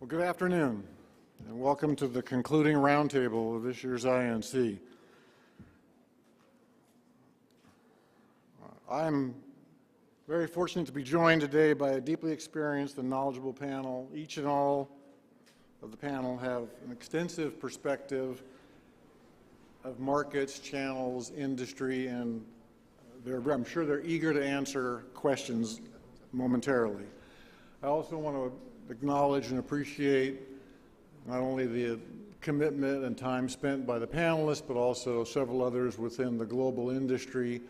Well, good afternoon, and welcome to the concluding roundtable of this year's INC. I'm very fortunate to be joined today by a deeply experienced and knowledgeable panel. Each and all of the panel have an extensive perspective of markets, channels, industry, and I'm sure they're eager to answer questions momentarily. I also want to acknowledge and appreciate not only the commitment and time spent by the panelists, but also several others within the global industry.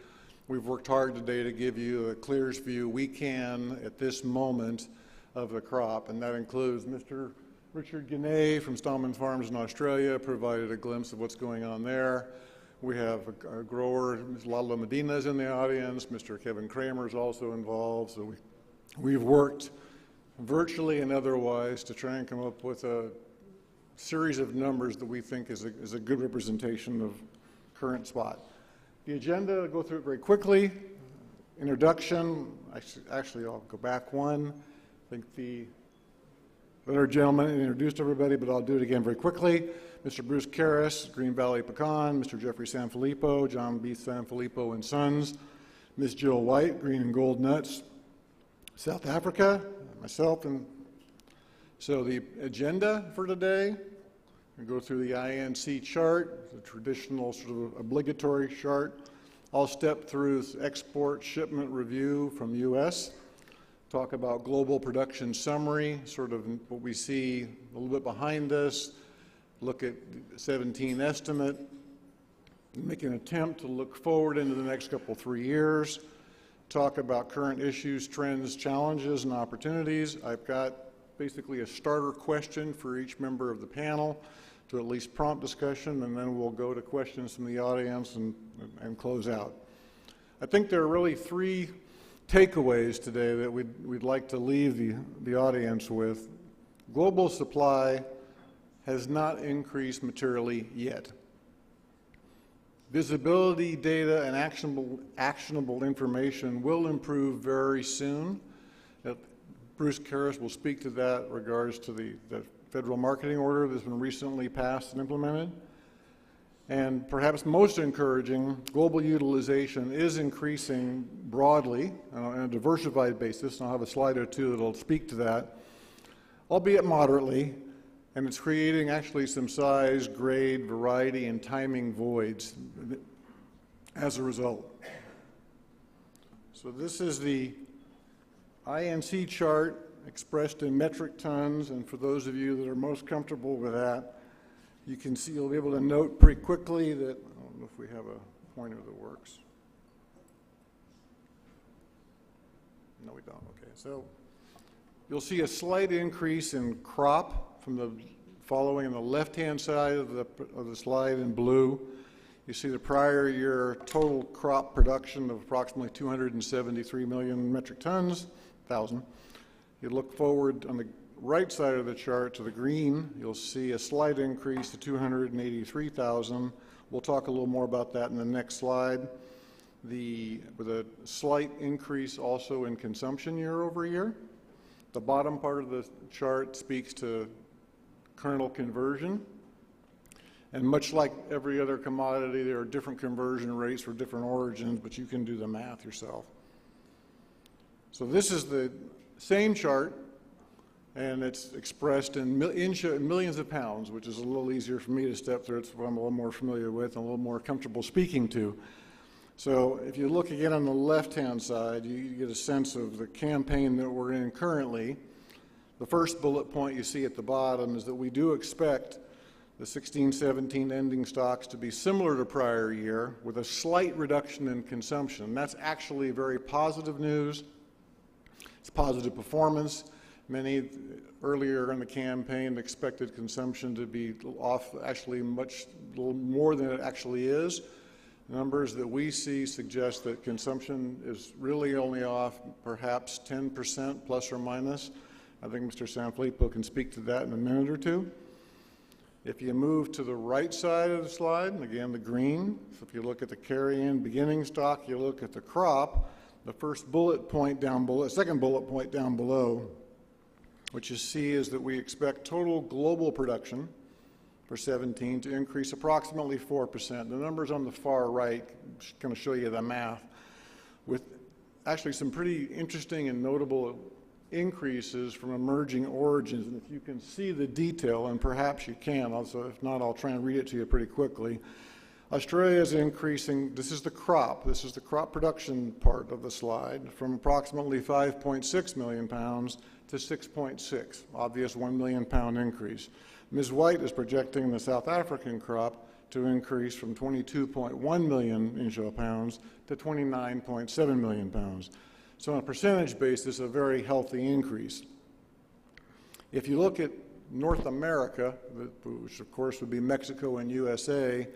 We've worked hard today to give you the clearest view we can at this moment of the crop, and that includes Mr. Richard Guinea from Stallman Farms in Australia, provided a glimpse of what's going on there. We have a grower, Ms. Lalo Medina is in the audience, Mr. Kevin Kramer is also involved, so we've worked virtually and otherwise to try and come up with a series of numbers that we think is a good representation of current spot. The agenda, I'll go through it very quickly. Introduction, actually I'll go back one. I think the other gentleman introduced everybody, but I'll do it again very quickly. Mr. Bruce Karras, Green Valley Pecan, Mr. Jeffrey Sanfilippo, John B. Sanfilippo and Sons, Ms. Jill White, Green and Gold Nuts, South Africa, myself. And so the agenda for today, we go through the INC chart, the traditional sort of obligatory chart. I'll step through export shipment review from U.S., talk about global production summary, sort of what we see a little bit behind us, look at 17 estimate, make an attempt to look forward into the next couple, 3 years, talk about current issues, trends, challenges, and opportunities. I've got basically a starter question for each member of the panel to at least prompt discussion, and then we'll go to questions from the audience and close out. I think there are really three takeaways today that we'd like to leave the audience with. Global supply has not increased materially yet. Visibility, data, and actionable information will improve very soon. Bruce Karras will speak to that in regards to the federal marketing order that's been recently passed and implemented. And perhaps most encouraging, global utilization is increasing broadly on a diversified basis. And I'll have a slide or two that'll speak to that, albeit moderately. And it's creating actually some size, grade, variety, and timing voids as a result. So this is the INC chart expressed in metric tons, and for those of you that are most comfortable with that, you can see, you'll be able to note pretty quickly that, I don't know if we have a pointer that works. No, we don't. Okay, so you'll see a slight increase in crop from the following on the left-hand side of the slide in blue. You see the prior year total crop production of approximately 273 million metric tons, 1,000. You look forward on the right side of the chart to the green, you'll see a slight increase to 283,000. We'll talk a little more about that in the next slide. With a slight increase also in consumption year over year. The bottom part of the chart speaks to kernel conversion. And much like every other commodity, there are different conversion rates for different origins, but you can do the math yourself. So this is the same chart, and it's expressed in millions of pounds, which is a little easier for me to step through. It's what I'm a little more familiar with and a little more comfortable speaking to. So if you look again on the left-hand side, you get a sense of the campaign that we're in currently. The first bullet point you see at the bottom is that we do expect the 16-17 ending stocks to be similar to prior year with a slight reduction in consumption. That's actually very positive news. It's positive performance. Many earlier in the campaign expected consumption to be off actually much more than it actually is. Numbers that we see suggest that consumption is really only off perhaps 10% plus or minus. I think Mr. Sanfilippo can speak to that in a minute or two. If you move to the right side of the slide, again the green, so if you look at the carry-in beginning stock, you look at the crop, the first bullet point down below, second bullet point down below What you see is that we expect total global production for 17 to increase approximately 4%. The numbers on the far right kind of show you the math, with actually some pretty interesting and notable increases from emerging origins. And if you can see the detail, and perhaps you can, also if not, I'll try and read it to you pretty quickly. Australia is increasing, this is the crop production part of the slide, from approximately 5.6 million pounds to 6.6, obvious 1 million pound increase. Ms. White is projecting the South African crop to increase from 22.1 million inshell pounds to 29.7 million pounds. So on a percentage basis, a very healthy increase. If you look at North America, which of course would be Mexico and USA,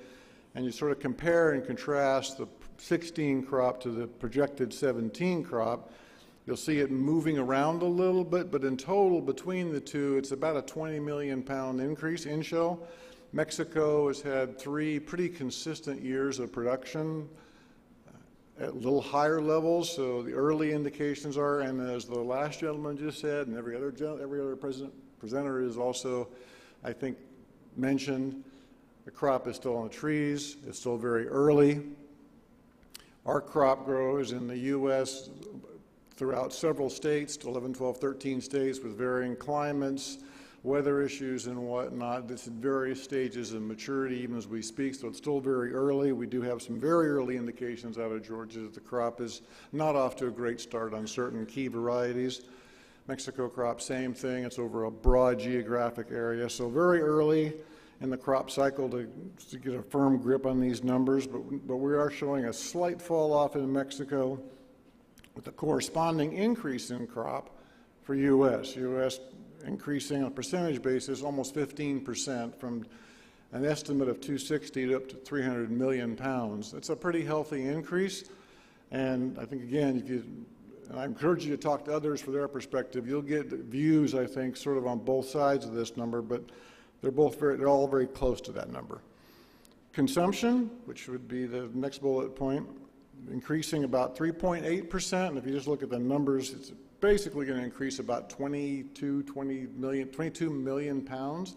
and you sort of compare and contrast the 16 crop to the projected 17 crop, you'll see it moving around a little bit, but in total between the two, it's about a 20 million pound increase in shell. Mexico has had 3 pretty consistent years of production at a little higher levels, so the early indications are, and as the last gentleman just said, and every other presenter is also, I think, mentioned, the crop is still on the trees, it's still very early. Our crop grows in the U.S. throughout several states, 11, 12, 13 states with varying climates, weather issues and whatnot. It's at various stages of maturity even as we speak, so it's still very early. We do have some very early indications out of Georgia that the crop is not off to a great start on certain key varieties. Mexico crop, same thing. It's over a broad geographic area, so very early in the crop cycle to get a firm grip on these numbers, but we are showing a slight fall off in Mexico with a corresponding increase in crop for U.S. U.S. increasing on a percentage basis almost 15% from an estimate of 260 to up to 300 million pounds. It's a pretty healthy increase, and I think, again, and I encourage you to talk to others for their perspective. You'll get views, I think, sort of on both sides of this number, but they're all very close to that number. Consumption, which would be the next bullet point, increasing about 3.8%, and if you just look at the numbers, it's basically going to increase about 22 million pounds.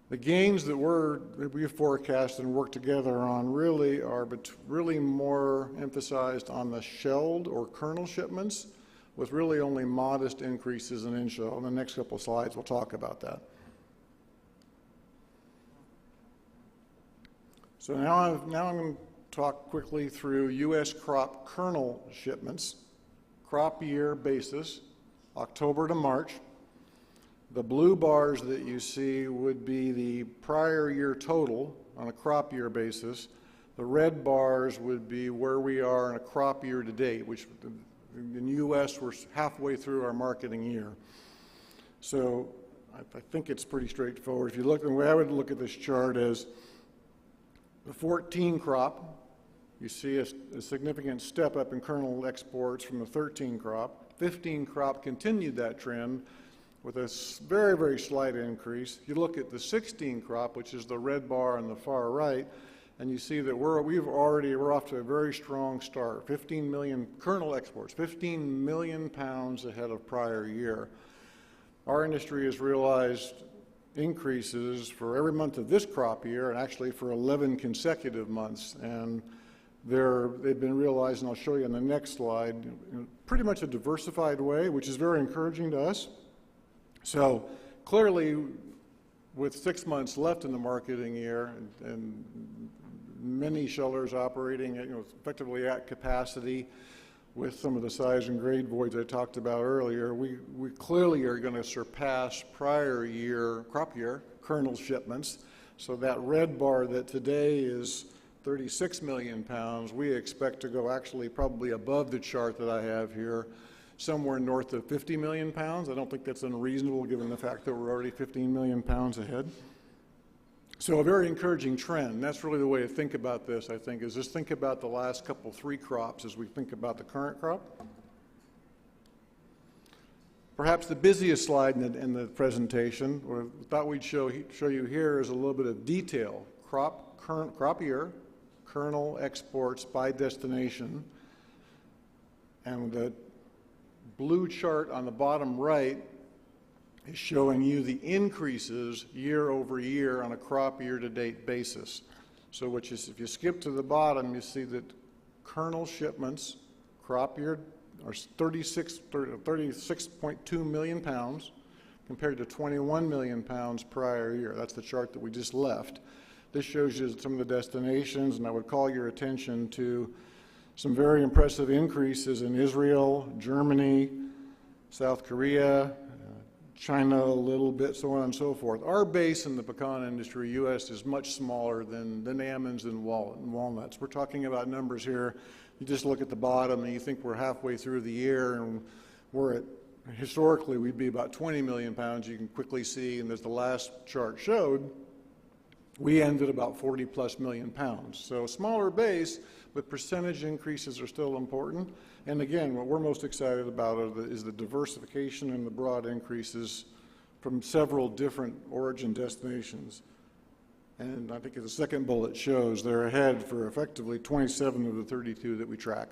The gains that we forecast and work together on really are really more emphasized on the shelled or kernel shipments, with really only modest increases in in-shell. In the next couple of slides, we'll talk about that. So now I'm going to talk quickly through U.S. crop kernel shipments, crop year basis, October to March. The blue bars that you see would be the prior year total on a crop year basis. The red bars would be where we are in a crop year to date, which in the U.S. we're halfway through our marketing year. So I think it's pretty straightforward. If you look, the way I would look at this chart is the 14 crop, you see a significant step up in kernel exports from the 13 crop. 15 crop continued that trend with a very, very slight increase. You look at the 16 crop, which is the red bar on the far right, and you see that we're off to a very strong start. 15 million kernel exports, 15 million pounds ahead of prior year. Our industry has realized increases for every month of this crop year, and actually for 11 consecutive months. And they've been realized, and I'll show you on the next slide, in pretty much a diversified way, which is very encouraging to us. So clearly, with 6 months left in the marketing year and many shellers operating effectively at capacity with some of the size and grade voids I talked about earlier, we clearly are going to surpass prior year, crop year, kernel shipments. So that red bar that today is 36 million pounds, we expect to go actually probably above the chart that I have here, somewhere north of 50 million pounds. I don't think that's unreasonable given the fact that we're already 15 million pounds ahead. So a very encouraging trend. That's really the way to think about this, I think, is just think about the last couple, 3 crops as we think about the current crop. Perhaps the busiest slide in the presentation, or I thought we'd show you here, is a little bit of detail. Crop year, kernel exports by destination, and the blue chart on the bottom right is showing you the increases year over year on a crop year-to-date basis. So if you skip to the bottom, you see that kernel shipments, crop year, are 36.2 million pounds compared to 21 million pounds prior year. That's the chart that we just left. This shows you some of the destinations, and I would call your attention to some very impressive increases in Israel, Germany, South Korea, China a little bit, so on and so forth. Our base in the pecan industry, U.S., is much smaller than almonds and walnuts. We're talking about numbers here. You just look at the bottom and you think we're halfway through the year, and we're at, historically, we'd be about 20 million pounds. You can quickly see, and as the last chart showed, we ended about 40 plus million pounds. So a smaller base, but percentage increases are still important. And again, what we're most excited about is the diversification and the broad increases from several different origin destinations. And I think the second bullet shows they're ahead for effectively 27 of the 32 that we track.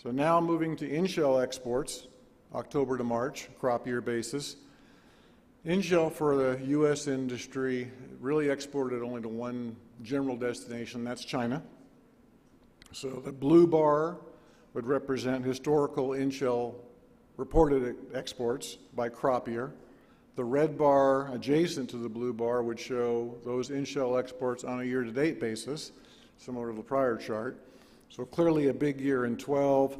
So now moving to in-shell exports, October to March, crop year basis. In-shell for the U.S. industry really exported only to one general destination, that's China. So the blue bar would represent historical in-shell reported exports by crop year. The red bar adjacent to the blue bar would show those in-shell exports on a year-to-date basis, similar to the prior chart. So clearly a big year in 12.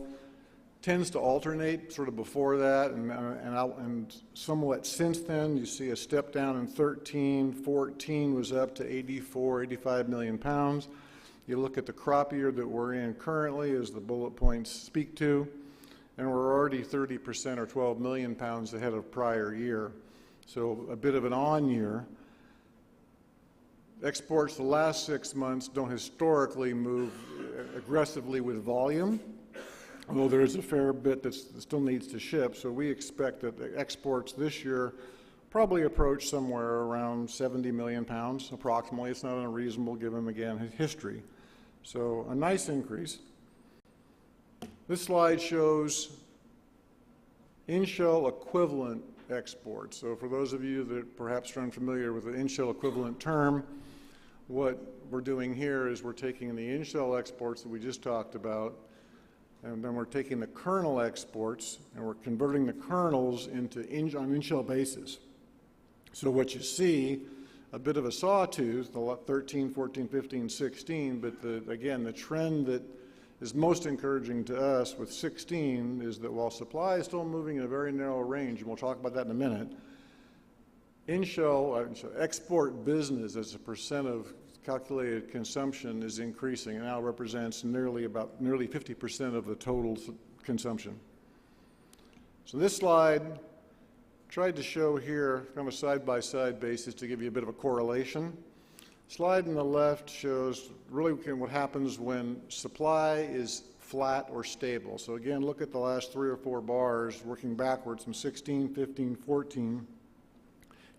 Tends to alternate sort of before that and somewhat since then. You see a step down in 13, 14 was up to 84, 85 million pounds. You look at the crop year that we're in currently, as the bullet points speak to, and we're already 30% or 12 million pounds ahead of prior year. So a bit of an on year. Exports the last 6 months don't historically move aggressively with volume, although there's a fair bit that still needs to ship. So we expect that the exports this year probably approach somewhere around 70 million pounds approximately. It's not unreasonable given, again, history. So a nice increase. This slide shows in-shell equivalent exports. So for those of you that perhaps are unfamiliar with the in-shell equivalent term, what we're doing here is we're taking the in-shell exports that we just talked about, and then we're taking the kernel exports and we're converting the kernels into on in-shell basis. So what you see, a bit of a sawtooth, the 13, 14, 15, 16, but again, the trend that is most encouraging to us with 16 is that while supply is still moving in a very narrow range, and we'll talk about that in a minute, in-shell export business as a percent of calculated consumption is increasing and now represents nearly 50% of the total consumption. So this slide tried to show here on a side-by-side basis to give you a bit of a correlation. Slide on the left shows really what happens when supply is flat or stable. So again, look at the last 3 or 4 bars working backwards from 16, 15, 14.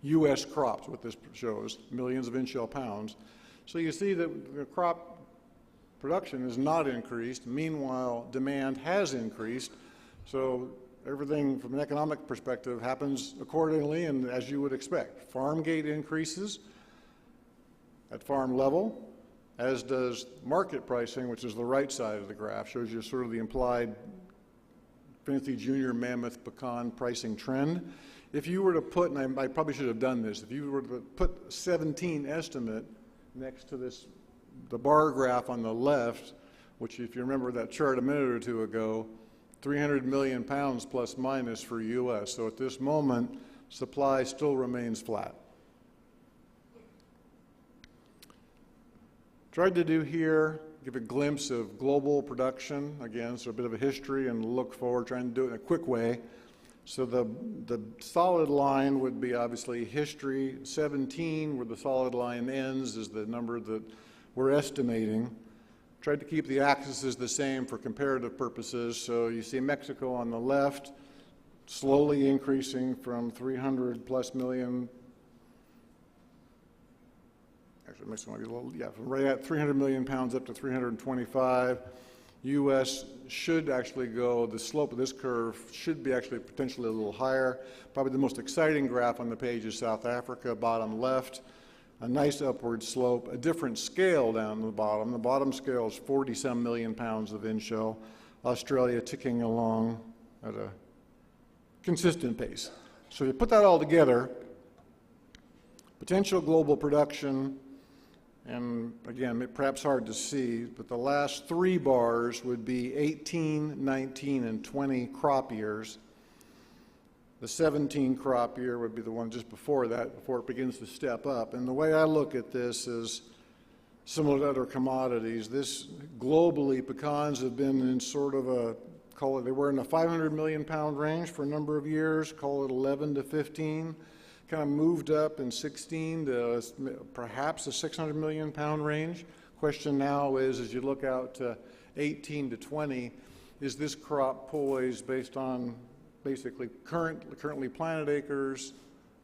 U.S. crops, what this shows, millions of in-shell pounds. So you see that the crop production has not increased. Meanwhile, demand has increased. So everything from an economic perspective happens accordingly and as you would expect. Farm gate increases at farm level, as does market pricing, which is the right side of the graph, shows you sort of the implied fancy junior mammoth pecan pricing trend. If you were to put, and I probably should have done this, if you were to put 17 estimate next to this, the bar graph on the left, which if you remember that chart a minute or two ago, 300 million pounds plus minus for U.S. So at this moment, supply still remains flat. Tried to do here, give a glimpse of global production, again, so a bit of a history and look forward, trying to do it in a quick way. So the solid line would be obviously history. 17, where the solid line ends, is the number that we're estimating. Tried to keep the axes the same for comparative purposes. So you see Mexico on the left, slowly increasing from 300 plus million. Actually, Mexico might be a little, yeah, from right at 300 million pounds up to 325. U.S. should actually go, the slope of this curve should be actually potentially a little higher. Probably the most exciting graph on the page is South Africa, bottom left. A nice upward slope, a different scale down the bottom. The bottom scale is 40-some million pounds of in-shell. Australia ticking along at a consistent pace. So you put that all together, potential global production, and again, perhaps hard to see, but the last three bars would be 18, 19, and 20 crop years. The 17 crop year would be the one just before that, before it begins to step up. And the way I look at this is similar to other commodities. This globally, pecans have been in sort of a, call it, they were in the 500 million pound range for a number of years, call it 11 to 15. Kind of moved up in 16 to perhaps a 600 million pound range. Question now is, as you look out to 18 to 20, is this crop poised based on basically currently planted acres,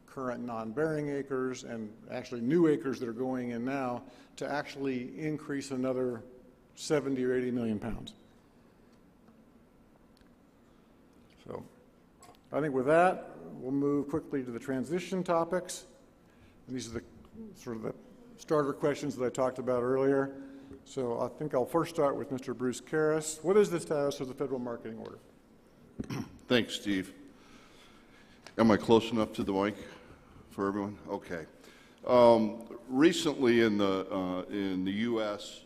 current non-bearing acres, and actually new acres that are going in now to actually increase another 70 or 80 million pounds? So I think with that, we'll move quickly to the transition topics. And these are the sort of the starter questions that I talked about earlier. So I think I'll first start with Mr. Bruce Karras. What is the status of the federal marketing order? Thanks, Steve. Am I close enough to the mic for everyone? Okay. Recently in the U.S.,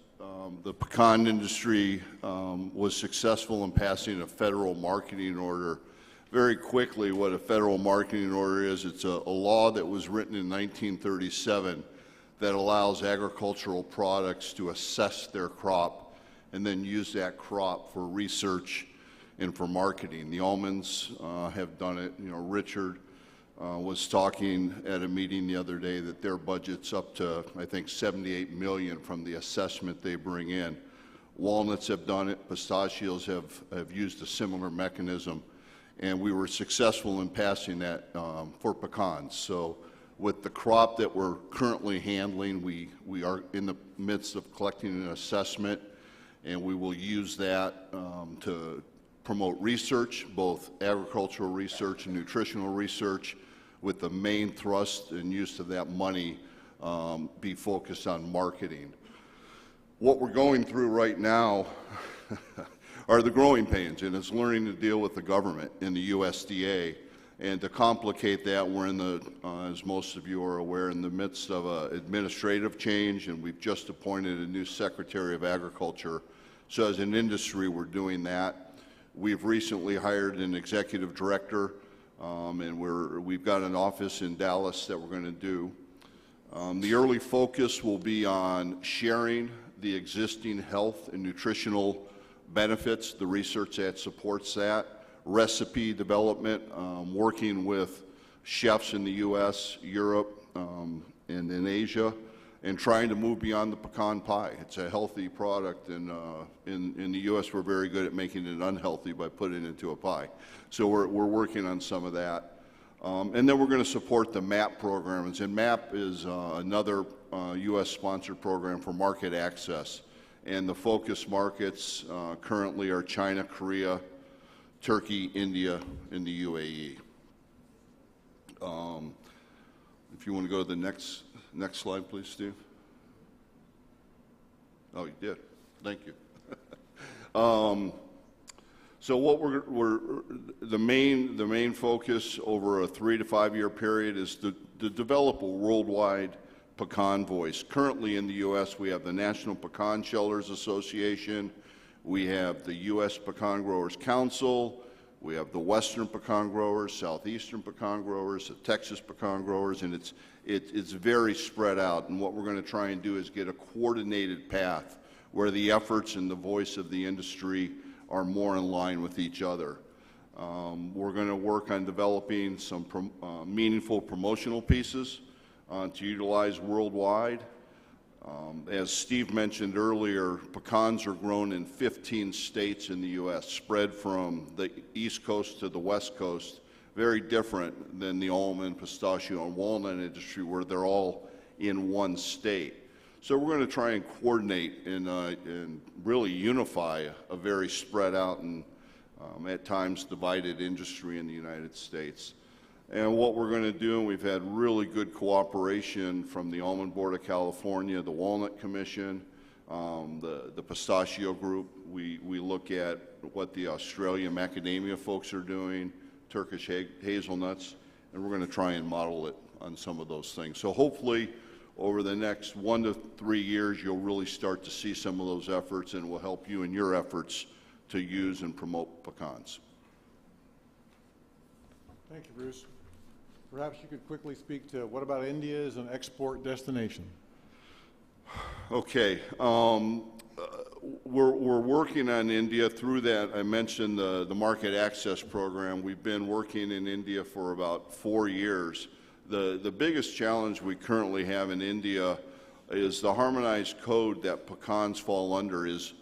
the pecan industry was successful in passing a federal marketing order. Very quickly, what a federal marketing order is, it's a law that was written in 1937 that allows agricultural products to assess their crop and then use that crop for research and for marketing. The almonds have done it. You know, Richard was talking at a meeting the other day that their budget's up to, I think, $78 million from the assessment they bring in. Walnuts have done it. Pistachios have used a similar mechanism. And we were successful in passing that for pecans. So with the crop that we're currently handling, we are in the midst of collecting an assessment, and we will use that to promote research, both agricultural research and nutritional research, with the main thrust and use of that money be focused on marketing. What we're going through right now are the growing pains, and it's learning to deal with the government in the USDA. And to complicate that, we're in the, as most of you are aware, in the midst of an administrative change, and we've just appointed a new Secretary of Agriculture. So as an industry, we're doing that. We've recently hired an executive director, and we've got an office in Dallas that we're going to do. The early focus will be on sharing the existing health and nutritional benefits, the research that supports that, recipe development, working with chefs in the U.S., Europe, and in Asia, and trying to move beyond the pecan pie. It's a healthy product, and in the U.S. we're very good at making it unhealthy by putting it into a pie. So we're working on some of that. And then we're going to support the MAP programs, and MAP is another U.S.-sponsored program for market access. And the focus markets currently are China, Korea, Turkey, India, and the UAE. If you want to go to the next slide, please, Steve. Oh, you did. Thank you. So what the main focus over a 3 to 5 year period is to develop a worldwide pecan voice. Currently in the U.S., we have the National Pecan Shellers Association, we have the U.S. Pecan Growers Council, we have the Western Pecan Growers, Southeastern Pecan Growers, the Texas Pecan Growers, and it's very spread out. And what we're going to try and do is get a coordinated path where the efforts and the voice of the industry are more in line with each other. We're going to work on developing some meaningful promotional pieces to utilize worldwide. As Steve mentioned earlier, pecans are grown in 15 states in the U.S., spread from the East Coast to the West Coast, very different than the almond, pistachio, and walnut industry where they're all in one state. So we're going to try and coordinate and really unify a very spread out and at times divided industry in the United States. And what we're going to do, and we've had really good cooperation from the Almond Board of California, the Walnut Commission, the Pistachio Group. We look at what the Australian macadamia folks are doing, Turkish hazelnuts, and we're going to try and model it on some of those things. So hopefully over the next 1 to 3 years, you'll really start to see some of those efforts, and will help you in your efforts to use and promote pecans. Thank you, Bruce. Perhaps you could quickly speak to what about India as an export destination? Okay. We're working on India through that. I mentioned the market access program. We've been working in India for about 4 years. The biggest challenge we currently have in India is the harmonized code that pecans fall under is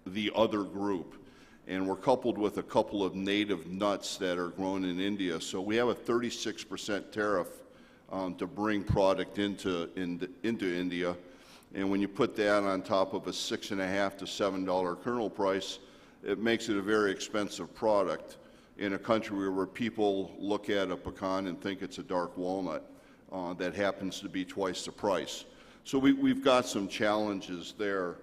the other group. And we're coupled with a couple of native nuts that are grown in India. So we have a 36% tariff to bring product into India. And when you put that on top of a $6.50 to $7 kernel price, it makes it a very expensive product in a country where people look at a pecan and think it's a dark walnut that happens to be twice the price. So we've got some challenges there.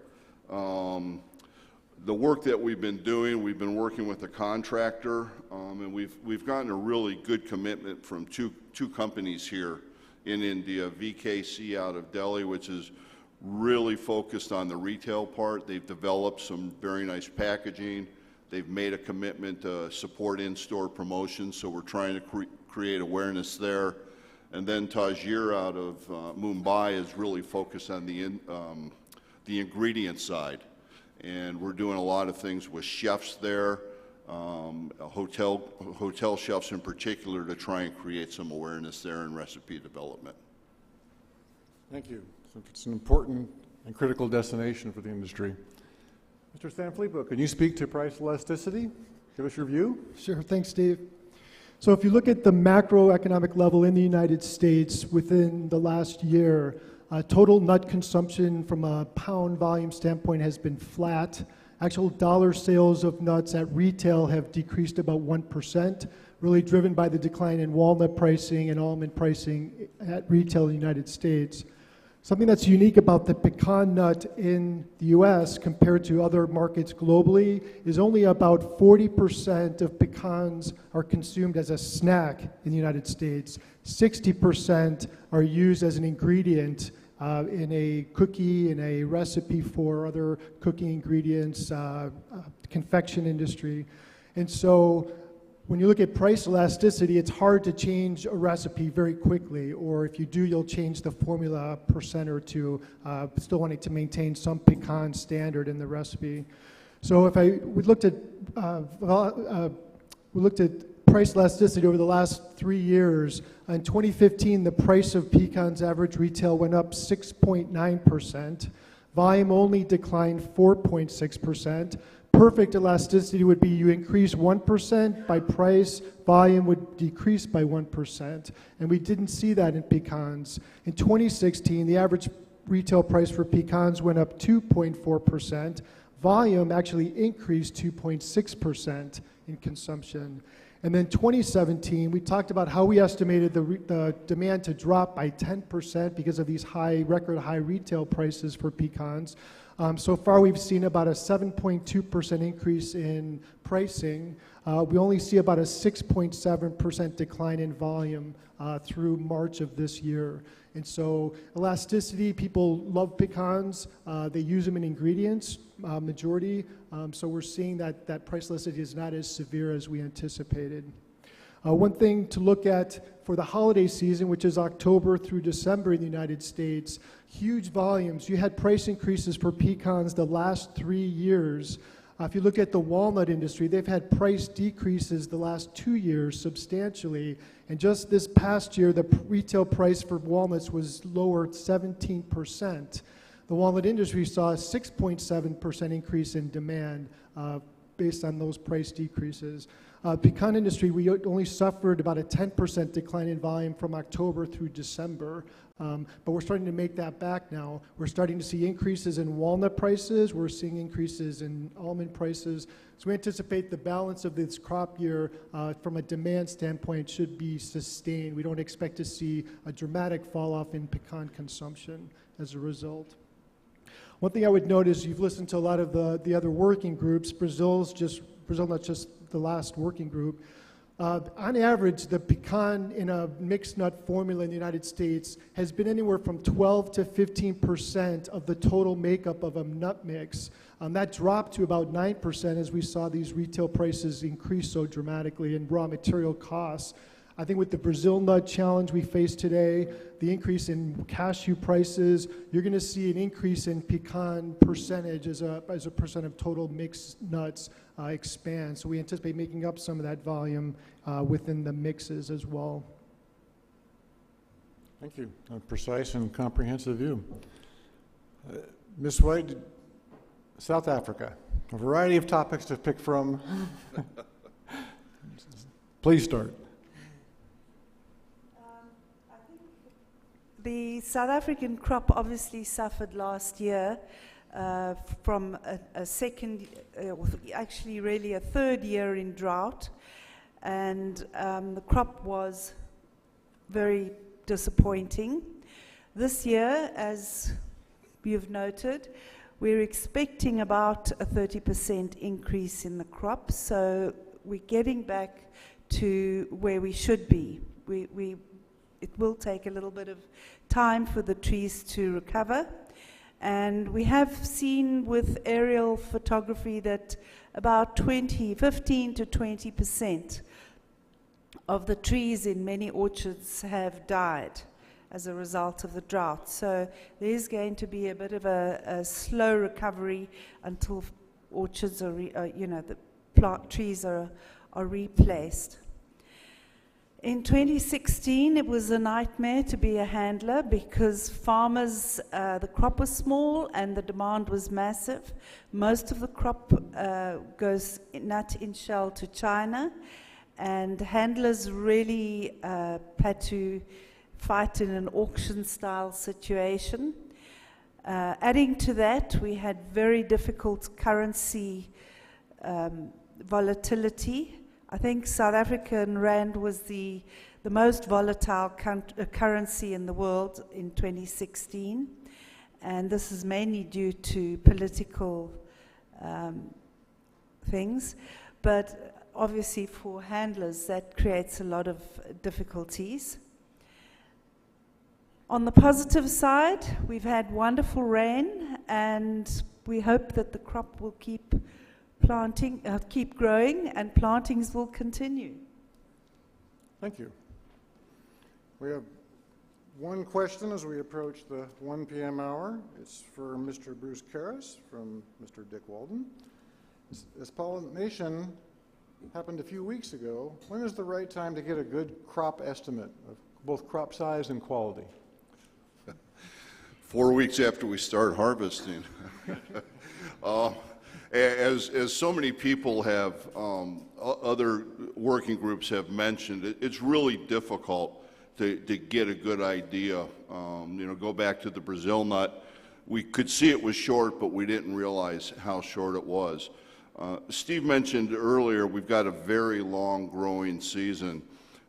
The work that we've been doing, we've been working with a contractor, and we've gotten a really good commitment from two companies here in India, VKC out of Delhi, which is really focused on the retail part. They've developed some very nice packaging. They've made a commitment to support in-store promotions, so we're trying to create awareness there. And then Tajir out of Mumbai is really focused on the ingredient side. And we're doing a lot of things with chefs there, hotel chefs in particular, to try and create some awareness there in recipe development. Thank you. It's an important and critical destination for the industry. Mr. Sanfilippo, can you speak to price elasticity? Give us your view. Sure, thanks, Steve. So if you look at the macroeconomic level in the United States within the last year, total nut consumption from a pound volume standpoint has been flat. Actual dollar sales of nuts at retail have decreased about 1%, really driven by the decline in walnut pricing and almond pricing at retail in the United States. Something that's unique about the pecan nut in the US compared to other markets globally is only about 40% of pecans are consumed as a snack in the United States. 60% are used as an ingredient in a cookie, in a recipe for other cooking ingredients, confection industry. And so when you look at price elasticity, it's hard to change a recipe very quickly, or if you do, you'll change the formula % or two, still wanting to maintain some pecan standard in the recipe. So if we looked at price elasticity over the last 3 years. In 2015, the price of pecans average retail went up 6.9%. Volume only declined 4.6%. Perfect elasticity would be you increase 1% by price, volume would decrease by 1%. And we didn't see that in pecans. In 2016, the average retail price for pecans went up 2.4%. Volume actually increased 2.6% in consumption. And then 2017, we talked about how we estimated the demand to drop by 10% because of these record high retail prices for pecans. So far, we've seen about a 7.2% increase in pricing. We only see about a 6.7% decline in volume through March of this year. And so elasticity, people love pecans. They use them in ingredients, majority. So we're seeing that price elasticity is not as severe as we anticipated. One thing to look at for the holiday season, which is October through December in the United States, huge volumes. You had price increases for pecans the last 3 years. If you look at the walnut industry, they've had price decreases the last 2 years substantially. And just this past year, the retail price for walnuts was lowered 17%. The walnut industry saw a 6.7% increase in demand based on those price decreases. Pecan industry, we only suffered about a 10% decline in volume from October through December. But we're starting to make that back now. We're starting to see increases in walnut prices. We're seeing increases in almond prices. So we anticipate the balance of this crop year from a demand standpoint should be sustained. We don't expect to see a dramatic fall off in pecan consumption as a result. One thing I would note is you've listened to a lot of the other working groups. Brazil, not just the last working group. On average, the pecan in a mixed nut formula in the United States has been anywhere from 12 to 15% of the total makeup of a nut mix. That dropped to about 9% as we saw these retail prices increase so dramatically in raw material costs. I think with the Brazil nut challenge we face today, the increase in cashew prices, you're going to see an increase in pecan percentage as a percent of total mixed nuts expand. So we anticipate making up some of that volume within the mixes as well. Thank you. A precise and comprehensive view. Ms. White, South Africa, a variety of topics to pick from. Please start. The South African crop obviously suffered last year from a second, actually really a third year in drought, and the crop was very disappointing. This year, as you've noted, we're expecting about a 30% increase in the crop, so we're getting back to where we should be. It will take a little bit of time for the trees to recover. And we have seen with aerial photography that about 15 to 20% of the trees in many orchards have died as a result of the drought. So there is going to be a bit of a slow recovery until orchards are, the trees are replaced. In 2016, it was a nightmare to be a handler because farmers, the crop was small and the demand was massive. Most of the crop goes nut in shell to China, and handlers really had to fight in an auction-style situation. Adding to that, we had very difficult currency volatility. I think South African rand was the most volatile currency in the world in 2016, and this is mainly due to political things, but obviously for handlers that creates a lot of difficulties. On the positive side, we've had wonderful rain, and we hope that the crop will keep growing, and plantings will continue. Thank you. We have one question as we approach the 1 p.m. hour. It's for Mr. Bruce Karras from Mr. Dick Walden. As pollination happened a few weeks ago, when is the right time to get a good crop estimate of both crop size and quality? 4 weeks after we start harvesting. As so many people have, other working groups have mentioned, it's really difficult to get a good idea. Go back to the Brazil nut. We could see it was short, but we didn't realize how short it was. Steve mentioned earlier, we've got a very long growing season.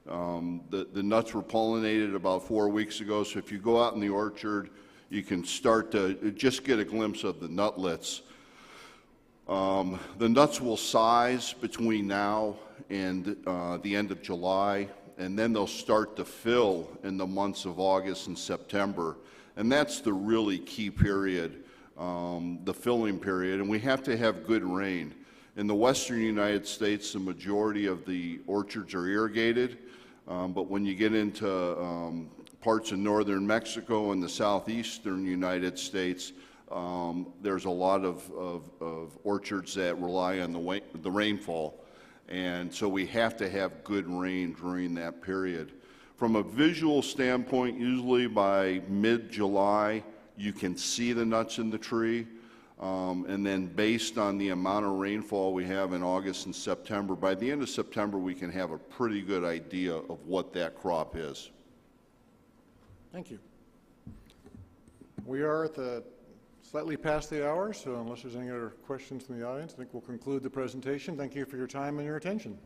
The nuts were pollinated about 4 weeks ago, so if you go out in the orchard, you can start to just get a glimpse of the nutlets. The nuts will size between now and the end of July, and then they'll start to fill in the months of August and September. And that's the really key period, the filling period, and we have to have good rain. In the western United States, the majority of the orchards are irrigated, but when you get into parts of northern Mexico and the southeastern United States, there's a lot of orchards that rely on the rainfall, and so we have to have good rain during that period. From a visual standpoint, usually by mid-July, you can see the nuts in the tree, and then based on the amount of rainfall we have in August and September, by the end of September, we can have a pretty good idea of what that crop is. Thank you. We are at the slightly past the hour, so unless there's any other questions from the audience, I think we'll conclude the presentation. Thank you for your time and your attention.